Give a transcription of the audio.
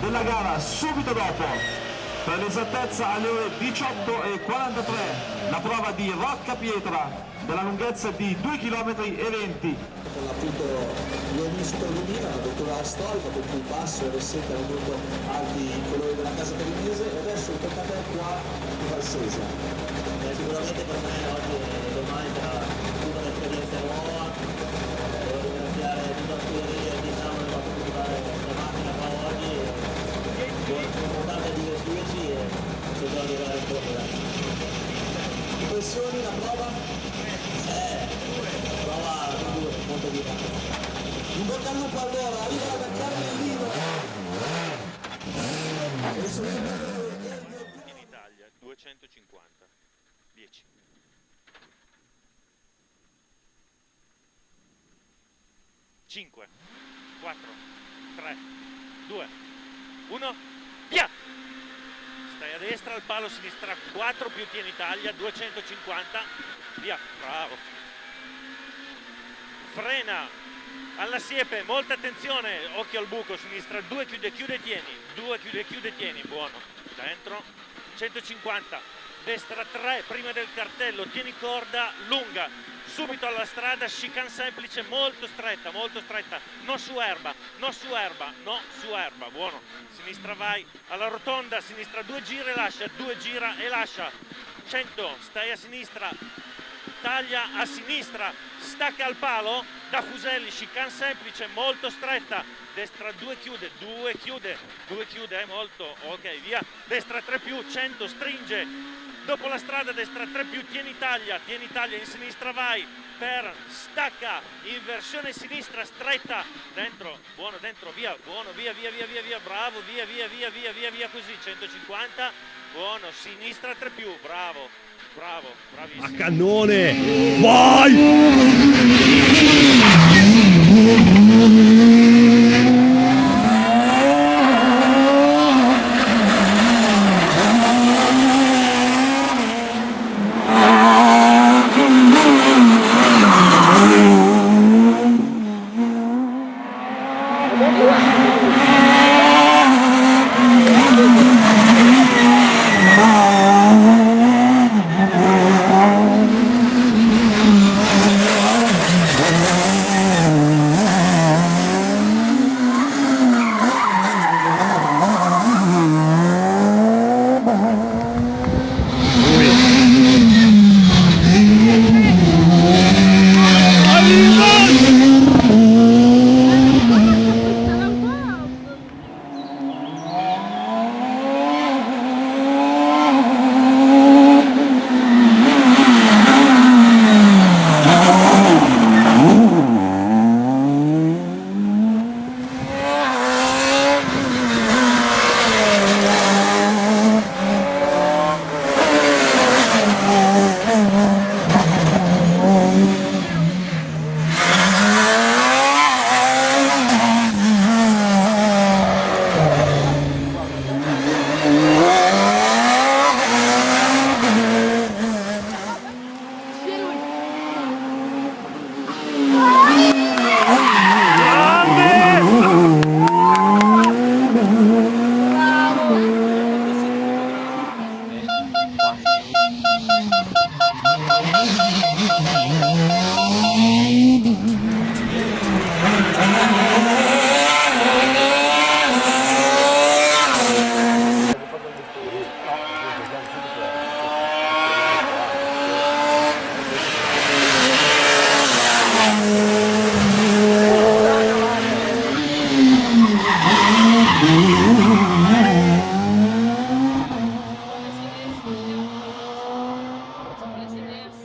della gara subito dopo, per l'esattezza alle ore 18:43, la prova di Rocca Pietra della lunghezza di 2 km e 20. Con appunto gli uomini super lumina, una vettura storica con cui il basso e Rossetta erano molto alti i colori della casa torinese, e adesso tocca a te qua in Valsesia. Sicuramente per me oggi e domani sarà tutta un'esperienza nuova. Devo ringraziare tutta la scuderia che diciamo mi ha fatto portare la macchina qua oggi e sono portato a divertirci e spero di arrivare in fondo. Impressioni, la prova? Prova molto bene. In bocca al lupo allora, arriva la Giancarlo Nellino. In Italia 250 10 5 4 3 2 1 via. Stai a destra, al palo sinistra 4 più tieni Italia 250 via, bravo. Frena alla siepe, molta attenzione, occhio al buco, sinistra 2 chiude tieni, 2 chiude tieni, buono, dentro 150, destra 3 prima del cartello, tieni corda lunga, subito alla strada, chicane semplice, molto stretta, non su erba, buono, sinistra vai, alla rotonda, sinistra 2 gira e lascia, 100, stai a sinistra, taglia a sinistra, stacca al palo, da Fuselli, chicane semplice, molto stretta, destra 2 chiude, molto, ok, via, destra 3 più, 100, stringe, dopo la strada, destra 3 più, tieni Italia, in sinistra vai, per stacca, inversione sinistra, stretta, dentro, buono, dentro, via, buono, via, bravo, via, così, 150, buono, sinistra 3 più, bravo, bravissimo. A cannone! Vai!